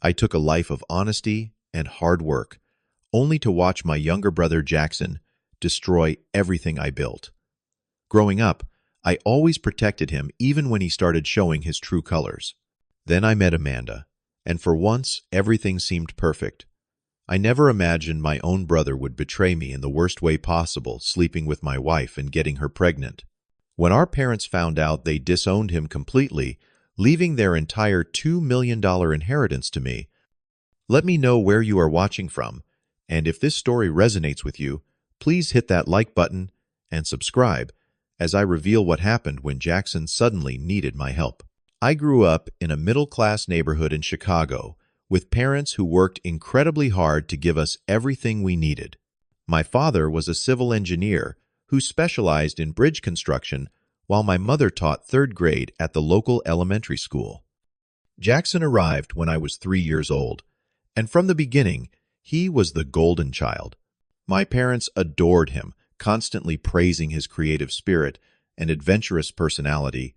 I took a life of honesty and hard work, only to watch my younger brother Jackson destroy everything I built. Growing up, I always protected him even when he started showing his true colors. Then I met Amanda, and for once, everything seemed perfect. I never imagined my own brother would betray me in the worst way possible, sleeping with my wife and getting her pregnant. When our parents found out, they disowned him completely, leaving their entire $2 million inheritance to me. Let me know where you are watching from, and if this story resonates with you, please hit that like button and subscribe as I reveal what happened when Jackson suddenly needed my help. I grew up in a middle-class neighborhood in Chicago with parents who worked incredibly hard to give us everything we needed. My father was a civil engineer who specialized in bridge construction, while my mother taught third grade at the local elementary school. Jackson arrived when I was 3 years old, and from the beginning, he was the golden child. My parents adored him, constantly praising his creative spirit and adventurous personality,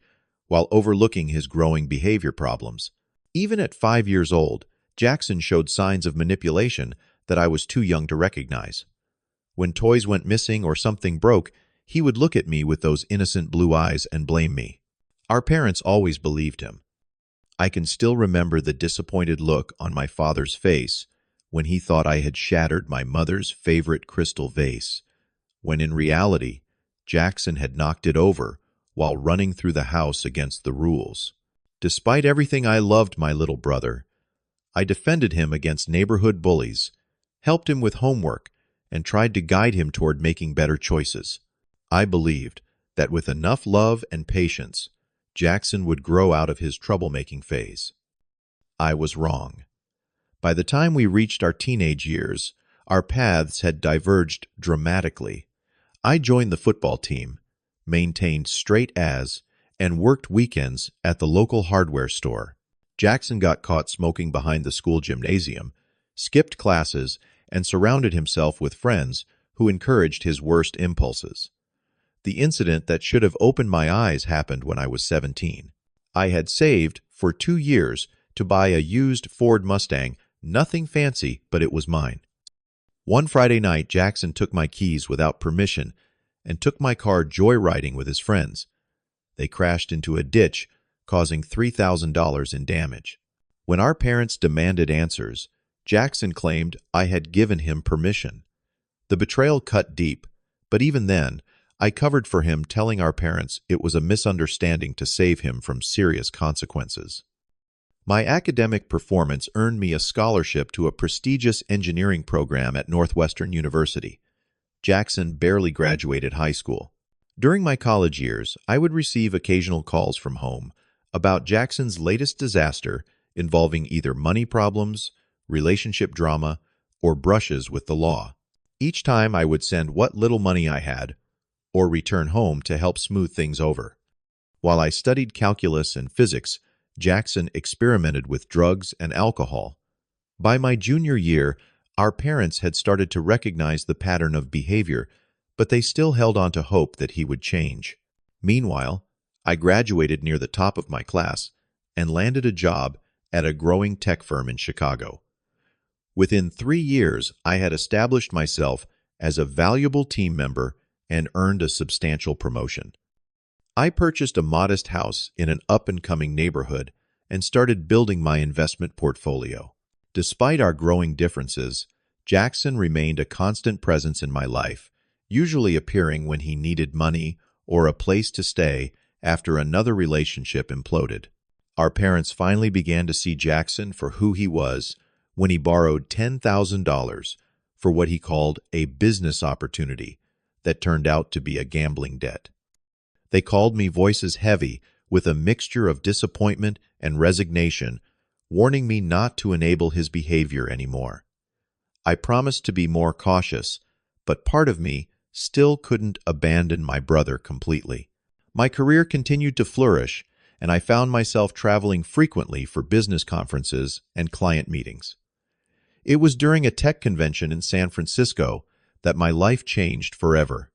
while overlooking his growing behavior problems. Even at 5 years old, Jackson showed signs of manipulation that I was too young to recognize. When toys went missing or something broke, he would look at me with those innocent blue eyes and blame me. Our parents always believed him. I can still remember the disappointed look on my father's face when he thought I had shattered my mother's favorite crystal vase, when in reality, Jackson had knocked it over while running through the house against the rules. Despite everything, I loved my little brother. I defended him against neighborhood bullies, helped him with homework, and tried to guide him toward making better choices. I believed that with enough love and patience, Jackson would grow out of his troublemaking phase. I was wrong. By the time we reached our teenage years, our paths had diverged dramatically. I joined the football team, maintained straight A's, and worked weekends at the local hardware store. Jackson got caught smoking behind the school gymnasium, skipped classes, and surrounded himself with friends who encouraged his worst impulses. The incident that should have opened my eyes happened when I was 17. I had saved for 2 years to buy a used Ford Mustang, nothing fancy, but it was mine. One Friday night, Jackson took my keys without permission and took my car joyriding with his friends. They crashed into a ditch, causing $3,000 in damage. When our parents demanded answers, Jackson claimed I had given him permission. The betrayal cut deep, but even then, I covered for him, telling our parents it was a misunderstanding to save him from serious consequences. My academic performance earned me a scholarship to a prestigious engineering program at Northwestern University. Jackson barely graduated high school. During my college years, I would receive occasional calls from home about Jackson's latest disaster involving either money problems, relationship drama, or brushes with the law. Each time I would send what little money I had, or return home to help smooth things over. While I studied calculus and physics, Jackson experimented with drugs and alcohol. By my junior year, our parents had started to recognize the pattern of behavior, but they still held on to hope that he would change. Meanwhile, I graduated near the top of my class and landed a job at a growing tech firm in Chicago. Within 3 years, I had established myself as a valuable team member and earned a substantial promotion. I purchased a modest house in an up-and-coming neighborhood and started building my investment portfolio. Despite our growing differences, Jackson remained a constant presence in my life, usually appearing when he needed money or a place to stay after another relationship imploded. Our parents finally began to see Jackson for who he was when he borrowed $10,000 for what he called a business opportunity that turned out to be a gambling debt. They called me voices heavy with a mixture of disappointment and resignation, warning me not to enable his behavior anymore. I promised to be more cautious, but part of me still couldn't abandon my brother completely. My career continued to flourish, and I found myself traveling frequently for business conferences and client meetings. It was during a tech convention in San Francisco that my life changed forever.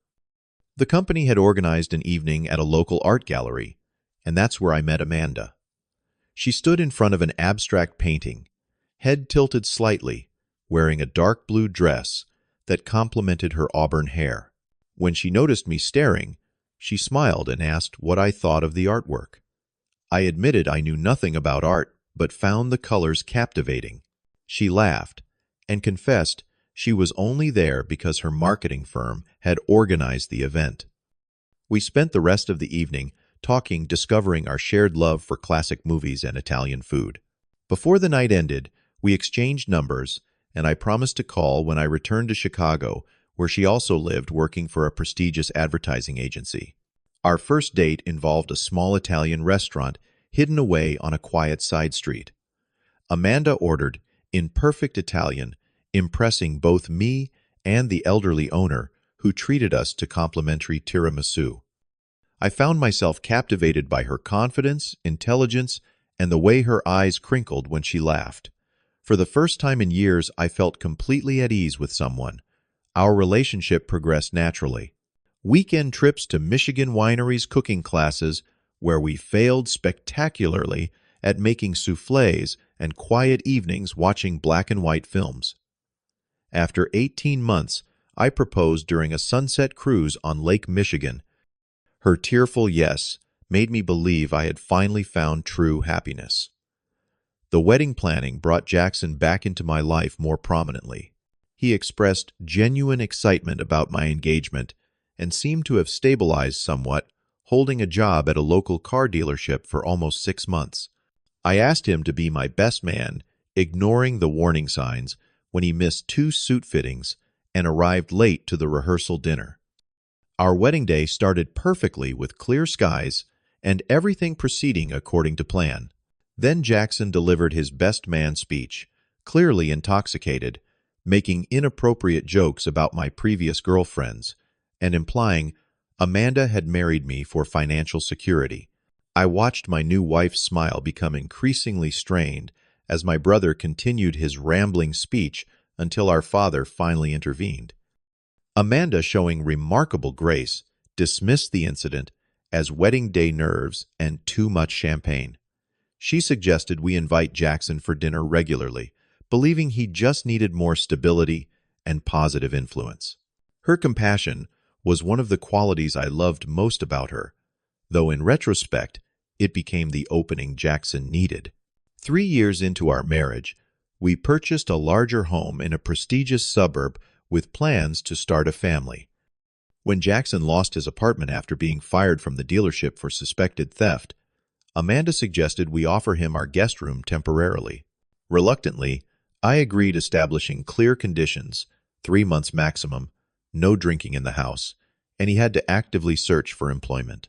The company had organized an evening at a local art gallery, and that's where I met Amanda. She stood in front of an abstract painting, head tilted slightly, wearing a dark blue dress that complemented her auburn hair. When she noticed me staring, she smiled and asked what I thought of the artwork. I admitted I knew nothing about art, but found the colors captivating. She laughed and confessed she was only there because her marketing firm had organized the event. We spent the rest of the evening talking, discovering our shared love for classic movies and Italian food. Before the night ended, we exchanged numbers, and I promised to call when I returned to Chicago, where she also lived, working for a prestigious advertising agency. Our first date involved a small Italian restaurant hidden away on a quiet side street. Amanda ordered, in perfect Italian, impressing both me and the elderly owner, who treated us to complimentary tiramisu. I found myself captivated by her confidence, intelligence, and the way her eyes crinkled when she laughed. For the first time in years, I felt completely at ease with someone. Our relationship progressed naturally. Weekend trips to Michigan wineries, cooking classes, where we failed spectacularly at making soufflés, and quiet evenings watching black and white films. After 18 months, I proposed during a sunset cruise on Lake Michigan. Her tearful yes made me believe I had finally found true happiness. The wedding planning brought Jackson back into my life more prominently. He expressed genuine excitement about my engagement and seemed to have stabilized somewhat, holding a job at a local car dealership for almost 6 months. I asked him to be my best man, ignoring the warning signs when he missed 2 suit fittings and arrived late to the rehearsal dinner. Our wedding day started perfectly with clear skies and everything proceeding according to plan. Then Jackson delivered his best man speech, clearly intoxicated, making inappropriate jokes about my previous girlfriends and implying Amanda had married me for financial security. I watched my new wife's smile become increasingly strained as my brother continued his rambling speech until our father finally intervened. Amanda, showing remarkable grace, dismissed the incident as wedding day nerves and too much champagne. She suggested we invite Jackson for dinner regularly, believing he just needed more stability and positive influence. Her compassion was one of the qualities I loved most about her, though in retrospect, it became the opening Jackson needed. 3 years into our marriage, we purchased a larger home in a prestigious suburb with plans to start a family. When Jackson lost his apartment after being fired from the dealership for suspected theft, Amanda suggested we offer him our guest room temporarily. Reluctantly, I agreed, establishing clear conditions, 3 months maximum, no drinking in the house, and he had to actively search for employment.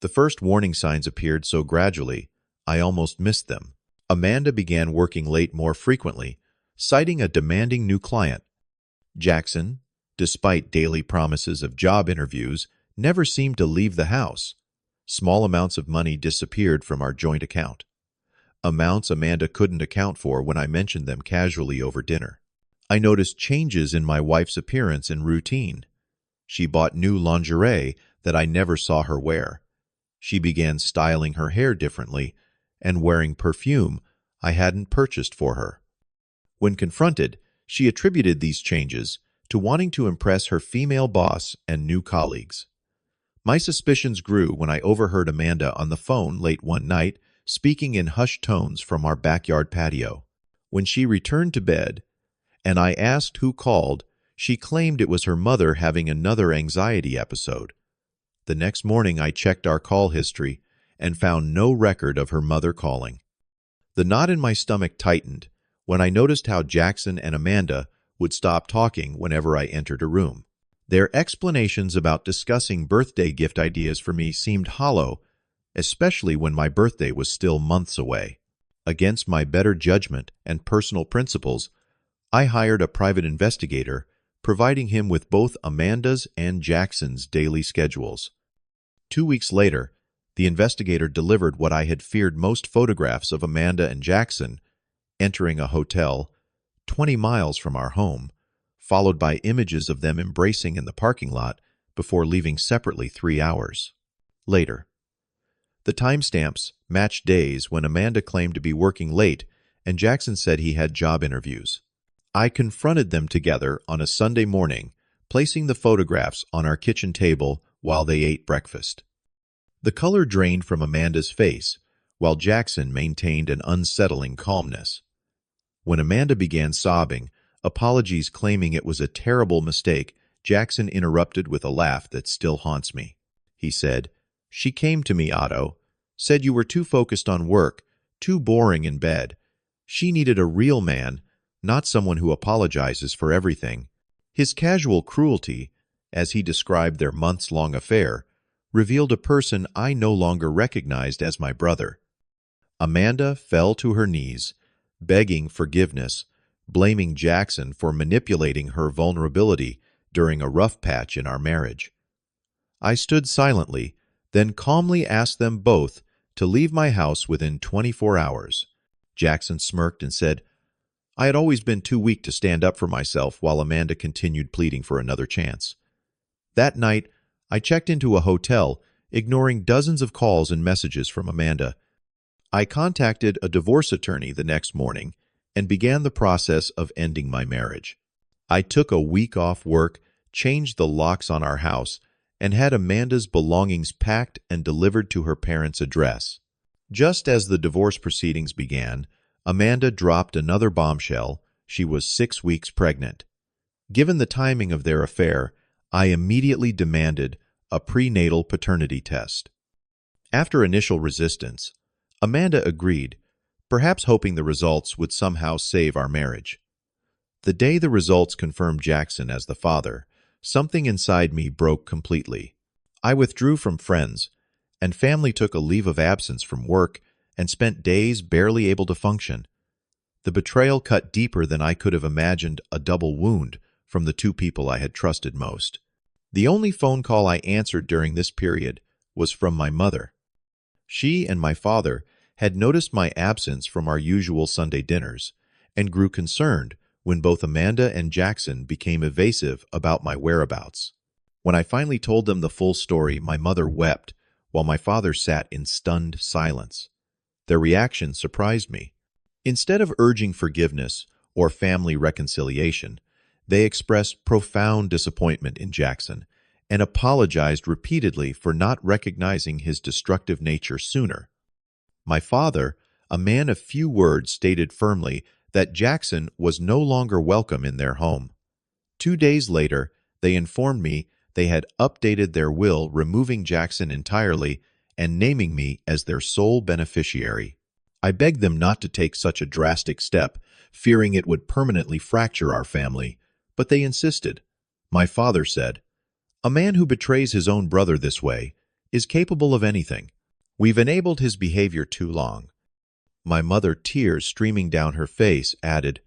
The first warning signs appeared so gradually, I almost missed them. Amanda began working late more frequently, citing a demanding new client. Jackson, despite daily promises of job interviews, never seemed to leave the house. Small amounts of money disappeared from our joint account. Amounts Amanda couldn't account for when I mentioned them casually over dinner. I noticed changes in my wife's appearance and routine. She bought new lingerie that I never saw her wear. She began styling her hair differently and wearing perfume I hadn't purchased for her. When confronted, she attributed these changes to wanting to impress her female boss and new colleagues. My suspicions grew when I overheard Amanda on the phone late one night, speaking in hushed tones from our backyard patio. When she returned to bed, and I asked who called, she claimed it was her mother having another anxiety episode. The next morning I checked our call history and found no record of her mother calling. The knot in my stomach tightened when I noticed how Jackson and Amanda would stop talking whenever I entered a room. Their explanations about discussing birthday gift ideas for me seemed hollow, especially when my birthday was still months away. Against my better judgment and personal principles, I hired a private investigator, providing him with both Amanda's and Jackson's daily schedules. 2 weeks later, the investigator delivered what I had feared most: photographs of Amanda and Jackson entering a hotel 20 miles from our home, followed by images of them embracing in the parking lot before leaving separately 3 hours later. The timestamps matched days when Amanda claimed to be working late and Jackson said he had job interviews. I confronted them together on a Sunday morning, placing the photographs on our kitchen table while they ate breakfast. The color drained from Amanda's face, while Jackson maintained an unsettling calmness. When Amanda began sobbing, apologies claiming it was a terrible mistake, Jackson interrupted with a laugh that still haunts me. He said, "She came to me, Otto, said you were too focused on work, too boring in bed. She needed a real man, not someone who apologizes for everything." His casual cruelty, as he described their months-long affair, revealed a person I no longer recognized as my brother. Amanda fell to her knees, begging forgiveness, blaming Jackson for manipulating her vulnerability during a rough patch in our marriage. I stood silently, then calmly asked them both to leave my house within 24 hours. Jackson smirked and said, "I had always been too weak to stand up for myself," while Amanda continued pleading for another chance. That night, I checked into a hotel, ignoring dozens of calls and messages from Amanda. I contacted a divorce attorney the next morning and began the process of ending my marriage. I took a week off work, changed the locks on our house, and had Amanda's belongings packed and delivered to her parents' address. Just as the divorce proceedings began, Amanda dropped another bombshell. She was 6 weeks pregnant. Given the timing of their affair, I immediately demanded a prenatal paternity test. After initial resistance, Amanda agreed, perhaps hoping the results would somehow save our marriage. The day the results confirmed Jackson as the father, something inside me broke completely. I withdrew from friends, and family took a leave of absence from work and spent days barely able to function. The betrayal cut deeper than I could have imagined, a double wound from the two people I had trusted most. The only phone call I answered during this period was from my mother. She and my father had noticed my absence from our usual Sunday dinners and grew concerned when both Amanda and Jackson became evasive about my whereabouts. When I finally told them the full story, my mother wept while my father sat in stunned silence. Their reaction surprised me. Instead of urging forgiveness or family reconciliation, they expressed profound disappointment in Jackson and apologized repeatedly for not recognizing his destructive nature sooner. My father, a man of few words, stated firmly that Jackson was no longer welcome in their home. 2 days later, they informed me they had updated their will, removing Jackson entirely and naming me as their sole beneficiary. I begged them not to take such a drastic step, fearing it would permanently fracture our family, but they insisted. My father said, "A man who betrays his own brother this way is capable of anything. We've enabled his behavior too long." My mother, tears streaming down her face, added,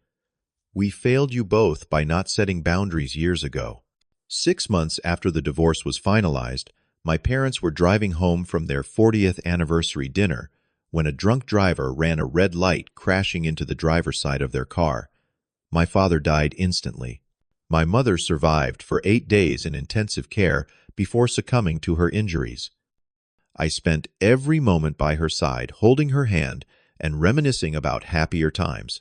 "We failed you both by not setting boundaries years ago." 6 months after the divorce was finalized, my parents were driving home from their 40th anniversary dinner when a drunk driver ran a red light, crashing into the driver's side of their car. My father died instantly. My mother survived for 8 days in intensive care before succumbing to her injuries. I spent every moment by her side, holding her hand and reminiscing about happier times.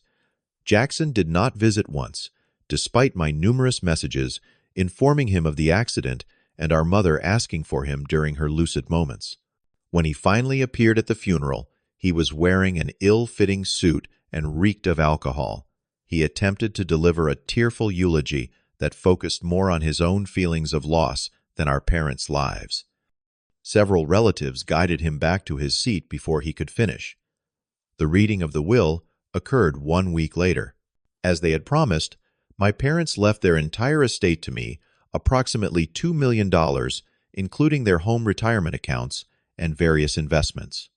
Jackson did not visit once, despite my numerous messages informing him of the accident and our mother asking for him during her lucid moments. When he finally appeared at the funeral, he was wearing an ill-fitting suit and reeked of alcohol. He attempted to deliver a tearful eulogy that focused more on his own feelings of loss than our parents' lives. Several relatives guided him back to his seat before he could finish. The reading of the will occurred 1 week later. As they had promised, my parents left their entire estate to me, approximately $2 million, including their home retirement accounts and various investments.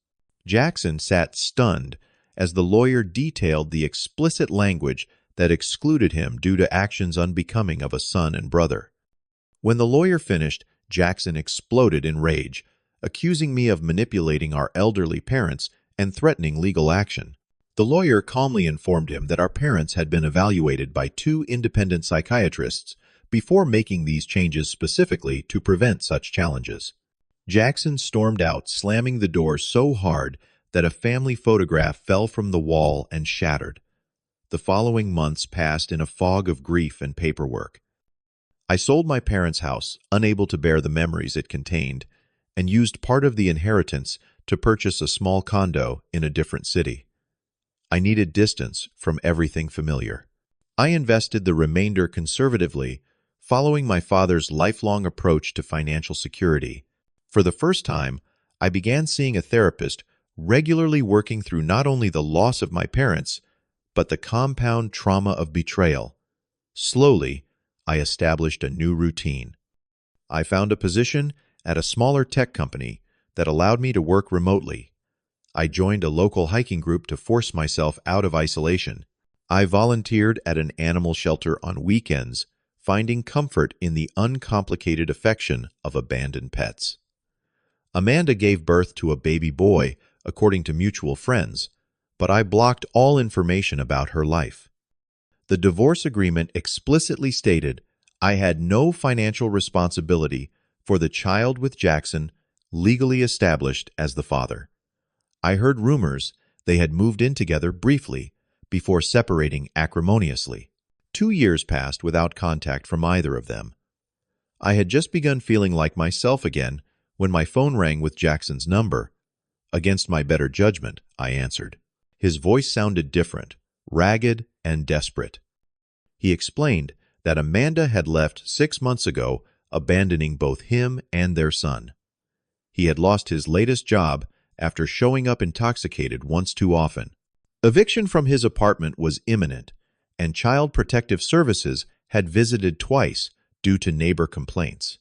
Jackson sat stunned as the lawyer detailed the explicit language that excluded him due to actions unbecoming of a son and brother. When the lawyer finished, Jackson exploded in rage, accusing me of manipulating our elderly parents and threatening legal action. The lawyer calmly informed him that our parents had been evaluated by 2 independent psychiatrists before making these changes specifically to prevent such challenges. Jackson stormed out, slamming the door so hard that a family photograph fell from the wall and shattered. The following months passed in a fog of grief and paperwork. I sold my parents' house, unable to bear the memories it contained, and used part of the inheritance to purchase a small condo in a different city. I needed distance from everything familiar. I invested the remainder conservatively, following my father's lifelong approach to financial security. For the first time, I began seeing a therapist, regularly working through not only the loss of my parents, but the compound trauma of betrayal. Slowly, I established a new routine. I found a position at a smaller tech company that allowed me to work remotely. I joined a local hiking group to force myself out of isolation. I volunteered at an animal shelter on weekends, finding comfort in the uncomplicated affection of abandoned pets. Amanda gave birth to a baby boy, according to mutual friends, but I blocked all information about her life. The divorce agreement explicitly stated I had no financial responsibility for the child with Jackson legally established as the father. I heard rumors they had moved in together briefly before separating acrimoniously. 2 years passed without contact from either of them. I had just begun feeling like myself again when my phone rang with Jackson's number. Against my better judgment, I answered. His voice sounded different, ragged and desperate. He explained that Amanda had left 6 months ago, abandoning both him and their son. He had lost his latest job after showing up intoxicated once too often. Eviction from his apartment was imminent, and Child Protective Services had visited twice due to neighbor complaints.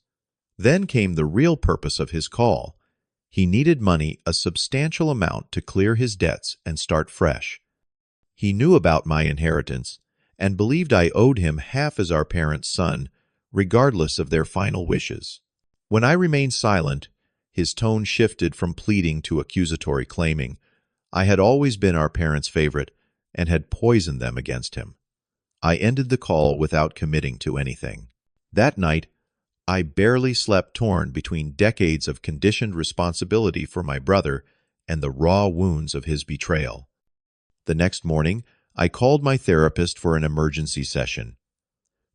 Then came the real purpose of his call. He needed money, a substantial amount, to clear his debts and start fresh. He knew about my inheritance and believed I owed him half as our parents' son, regardless of their final wishes. When I remained silent, his tone shifted from pleading to accusatory, claiming I had always been our parents' favorite and had poisoned them against him. I ended the call without committing to anything. That night, I barely slept, torn between decades of conditioned responsibility for my brother and the raw wounds of his betrayal. The next morning, I called my therapist for an emergency session.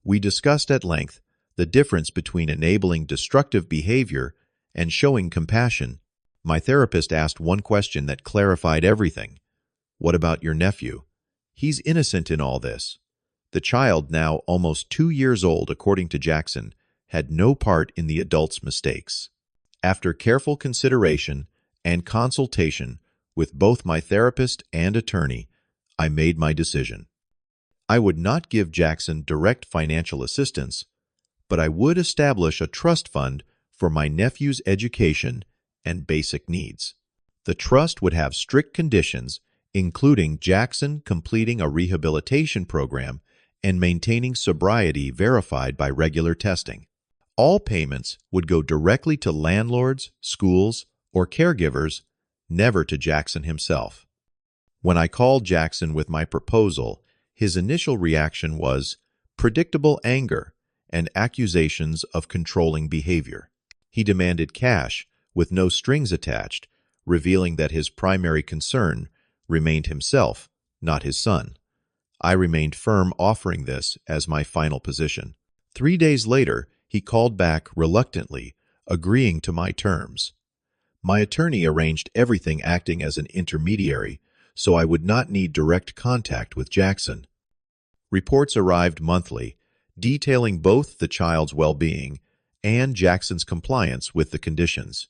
We discussed at length the difference between enabling destructive behavior and showing compassion. My therapist asked one question that clarified everything. What about your nephew? He's innocent in all this. The child, now almost 2 years old according to Jackson, had no part in the adult's mistakes. After careful consideration and consultation with both my therapist and attorney, I made my decision. I would not give Jackson direct financial assistance, but I would establish a trust fund for my nephew's education and basic needs. The trust would have strict conditions, including Jackson completing a rehabilitation program and maintaining sobriety verified by regular testing. All payments would go directly to landlords, schools, or caregivers, never to Jackson himself. When I called Jackson with my proposal, his initial reaction was predictable anger and accusations of controlling behavior. He demanded cash with no strings attached, revealing that his primary concern remained himself, not his son. I remained firm, offering this as my final position. 3 days later, he called back reluctantly, agreeing to my terms. My attorney arranged everything, acting as an intermediary, so I would not need direct contact with Jackson. Reports arrived monthly, detailing both the child's well-being and Jackson's compliance with the conditions.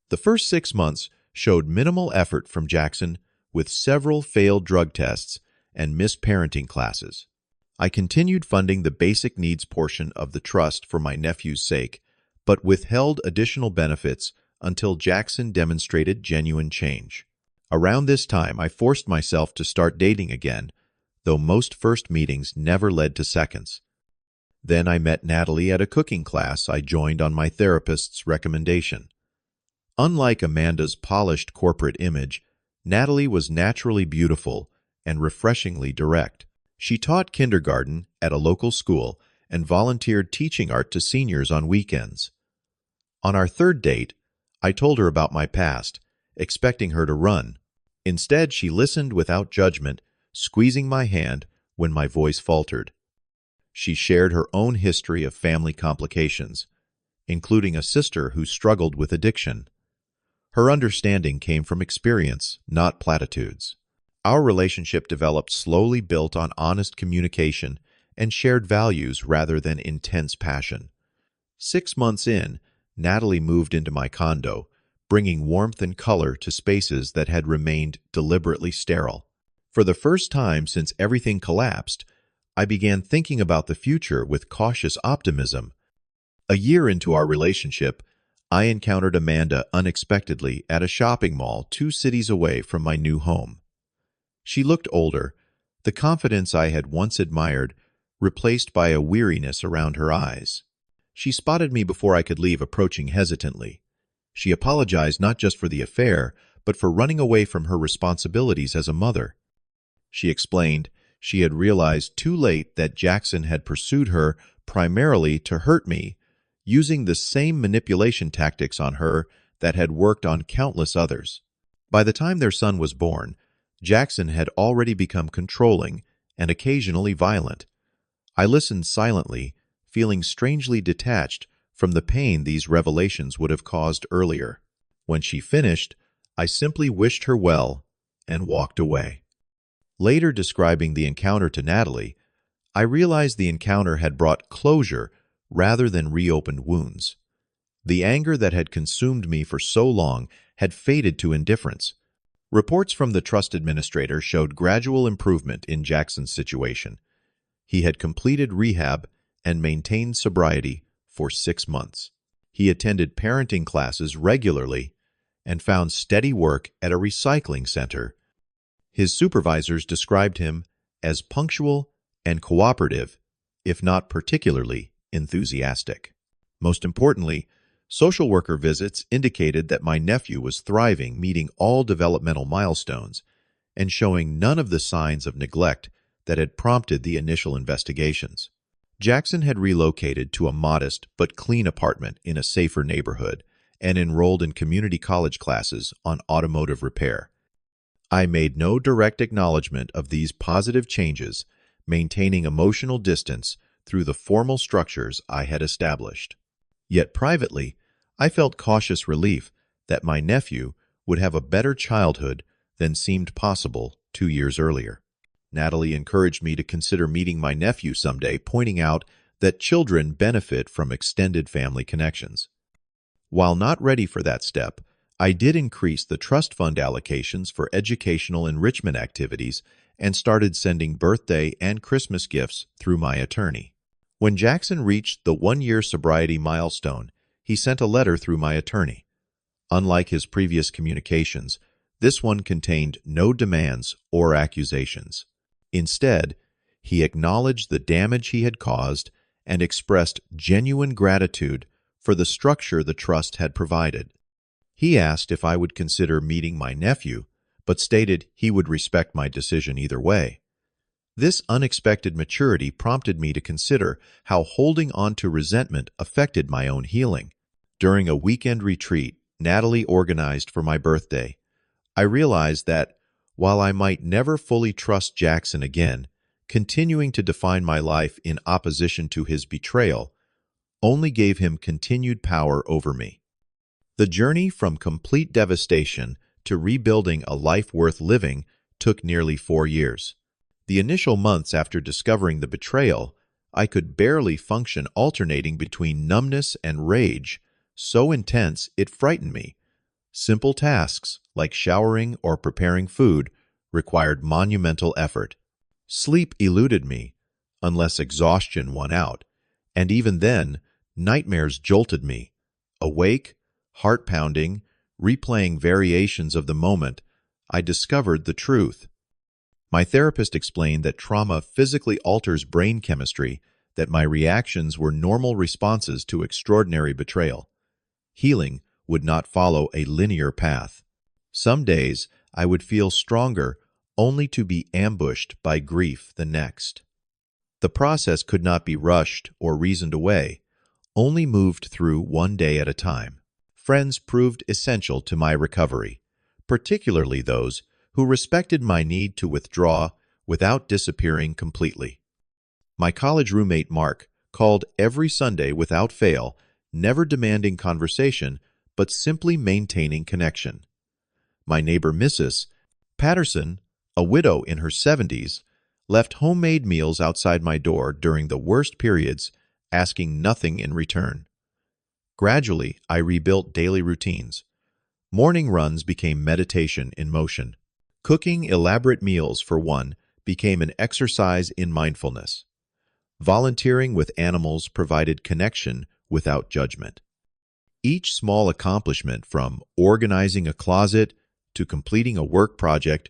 The first 6 months showed minimal effort from Jackson, with several failed drug tests and missed parenting classes. I continued funding the basic needs portion of the trust for my nephew's sake, but withheld additional benefits until Jackson demonstrated genuine change. Around this time, I forced myself to start dating again, though most first meetings never led to seconds. Then I met Natalie at a cooking class I joined on my therapist's recommendation. Unlike Amanda's polished corporate image, Natalie was naturally beautiful and refreshingly direct. She taught kindergarten at a local school and volunteered teaching art to seniors on weekends. On our third date, I told her about my past, expecting her to run. Instead, she listened without judgment, squeezing my hand when my voice faltered. She shared her own history of family complications, including a sister who struggled with addiction. Her understanding came from experience, not platitudes. Our relationship developed slowly, built on honest communication and shared values rather than intense passion. 6 months in, Natalie moved into my condo, bringing warmth and color to spaces that had remained deliberately sterile. For the first time since everything collapsed, I began thinking about the future with cautious optimism. A year into our relationship, I encountered Amanda unexpectedly at a shopping mall 2 cities away from my new home. She looked older, the confidence I had once admired replaced by a weariness around her eyes. She spotted me before I could leave, approaching hesitantly. She apologized not just for the affair, but for running away from her responsibilities as a mother. She explained she had realized too late that Jackson had pursued her primarily to hurt me, using the same manipulation tactics on her that had worked on countless others. By the time their son was born, Jackson had already become controlling and occasionally violent. I listened silently, feeling strangely detached from the pain these revelations would have caused earlier. When she finished, I simply wished her well and walked away. Later, describing the encounter to Natalie, I realized the encounter had brought closure rather than reopened wounds. The anger that had consumed me for so long had faded to indifference. Reports from the trust administrator showed gradual improvement in Jackson's situation. He had completed rehab and maintained sobriety for 6 months. He attended parenting classes regularly and found steady work at a recycling center. His supervisors described him as punctual and cooperative, if not particularly enthusiastic. Most importantly, social worker visits indicated that my nephew was thriving, meeting all developmental milestones, and showing none of the signs of neglect that had prompted the initial investigations. Jackson had relocated to a modest but clean apartment in a safer neighborhood and enrolled in community college classes on automotive repair. I made no direct acknowledgement of these positive changes, maintaining emotional distance through the formal structures I had established. Yet privately, I felt cautious relief that my nephew would have a better childhood than seemed possible 2 years earlier. Natalie encouraged me to consider meeting my nephew someday, pointing out that children benefit from extended family connections. While not ready for that step, I did increase the trust fund allocations for educational enrichment activities and started sending birthday and Christmas gifts through my attorney. When Jackson reached the 1-year sobriety milestone, he sent a letter through my attorney. Unlike his previous communications, this one contained no demands or accusations. Instead, he acknowledged the damage he had caused and expressed genuine gratitude for the structure the trust had provided. He asked if I would consider meeting my nephew, but stated he would respect my decision either way. This unexpected maturity prompted me to consider how holding on to resentment affected my own healing. During a weekend retreat Natalie organized for my birthday, I realized that, while I might never fully trust Jackson again, continuing to define my life in opposition to his betrayal only gave him continued power over me. The journey from complete devastation to rebuilding a life worth living took nearly 4 years. The initial months after discovering the betrayal, I could barely function, alternating between numbness and rage, so intense it frightened me. Simple tasks, like showering or preparing food, required monumental effort. Sleep eluded me, unless exhaustion won out, and even then, nightmares jolted me. Awake, heart-pounding, replaying variations of the moment, I discovered the truth. My therapist explained that trauma physically alters brain chemistry, that my reactions were normal responses to extraordinary betrayal. Healing would not follow a linear path. Some days I would feel stronger, only to be ambushed by grief the next. The process could not be rushed or reasoned away, only moved through one day at a time. Friends proved essential to my recovery, particularly those who respected my need to withdraw without disappearing completely. My college roommate Mark called every Sunday without fail, never demanding conversation, but simply maintaining connection. My neighbor Mrs. Patterson, a widow in her 70s, left homemade meals outside my door during the worst periods, asking nothing in return. Gradually, I rebuilt daily routines. Morning runs became meditation in motion. Cooking elaborate meals, for one, became an exercise in mindfulness. Volunteering with animals provided connection without judgment. Each small accomplishment, from organizing a closet to completing a work project,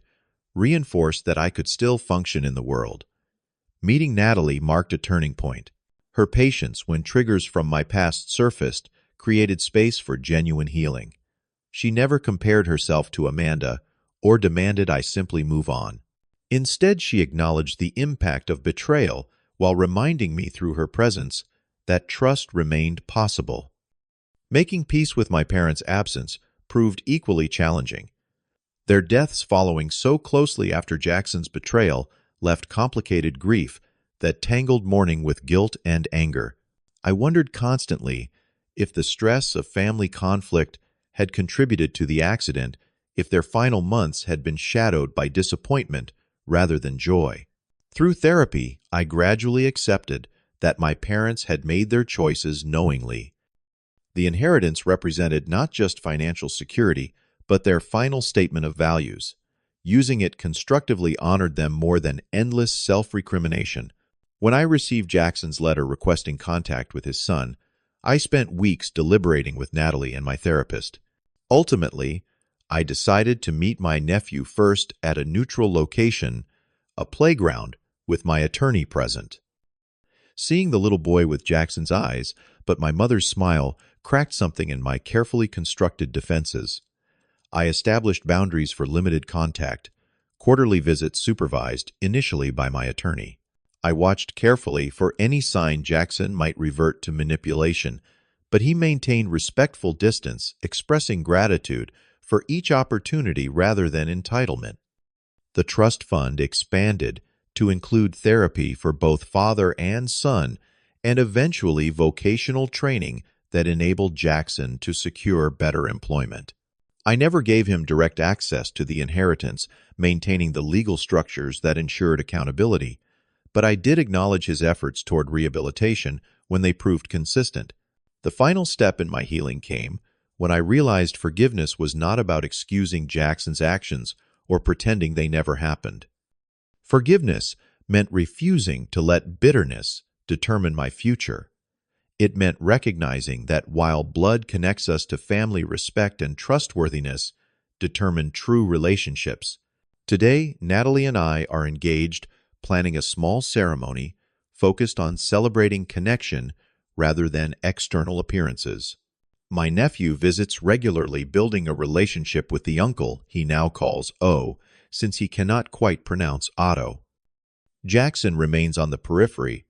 reinforced that I could still function in the world. Meeting Natalie marked a turning point. Her patience, when triggers from my past surfaced, created space for genuine healing. She never compared herself to Amanda or demanded I simply move on. Instead, she acknowledged the impact of betrayal while reminding me through her presence that trust remained possible. Making peace with my parents' absence proved equally challenging. Their deaths following so closely after Jackson's betrayal left complicated grief that tangled mourning with guilt and anger. I wondered constantly if the stress of family conflict had contributed to the accident, if their final months had been shadowed by disappointment rather than joy. Through therapy, I gradually accepted that my parents had made their choices knowingly. The inheritance represented not just financial security, but their final statement of values. Using it constructively honored them more than endless self-recrimination. When I received Jackson's letter requesting contact with his son, I spent weeks deliberating with Natalie and my therapist. Ultimately, I decided to meet my nephew first at a neutral location, a playground, with my attorney present. Seeing the little boy with Jackson's eyes, but my mother's smile, cracked something in my carefully constructed defenses. I established boundaries for limited contact, quarterly visits supervised initially by my attorney. I watched carefully for any sign Jackson might revert to manipulation, but he maintained respectful distance, expressing gratitude for each opportunity rather than entitlement. The trust fund expanded to include therapy for both father and son, and eventually vocational training that enabled Jackson to secure better employment. I never gave him direct access to the inheritance, maintaining the legal structures that ensured accountability, but I did acknowledge his efforts toward rehabilitation when they proved consistent. The final step in my healing came when I realized forgiveness was not about excusing Jackson's actions or pretending they never happened. Forgiveness meant refusing to let bitterness determine my future. It meant recognizing that while blood connects us to family, respect and trustworthiness determine true relationships. Today, Natalie and I are engaged, planning a small ceremony focused on celebrating connection rather than external appearances. My nephew visits regularly, building a relationship with the uncle he now calls O, since he cannot quite pronounce Otto. Jackson remains on the periphery,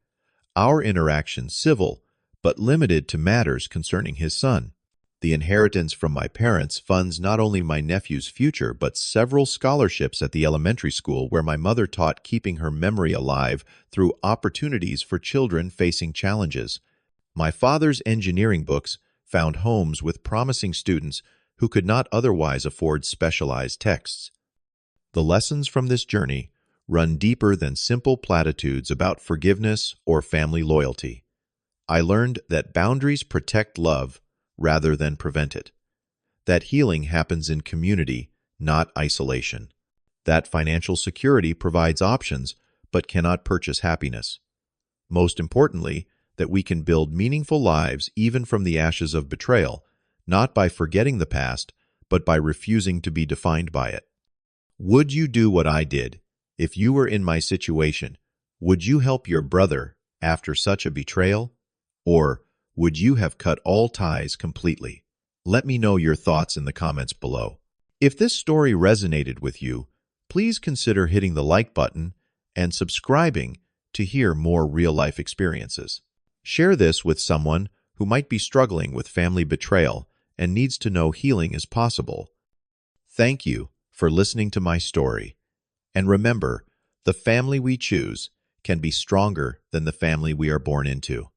our interaction civil, but limited to matters concerning his son. The inheritance from my parents funds not only my nephew's future, but several scholarships at the elementary school where my mother taught, keeping her memory alive through opportunities for children facing challenges. My father's engineering books found homes with promising students who could not otherwise afford specialized texts. The lessons from this journey run deeper than simple platitudes about forgiveness or family loyalty. I learned that boundaries protect love rather than prevent it. That healing happens in community, not isolation. That financial security provides options but cannot purchase happiness. Most importantly, that we can build meaningful lives even from the ashes of betrayal, not by forgetting the past, but by refusing to be defined by it. Would you do what I did? If you were in my situation, would you help your brother after such a betrayal? Or would you have cut all ties completely? Let me know your thoughts in the comments below. If this story resonated with you, please consider hitting the like button and subscribing to hear more real-life experiences. Share this with someone who might be struggling with family betrayal and needs to know healing is possible. Thank you for listening to my story. And remember, the family we choose can be stronger than the family we are born into.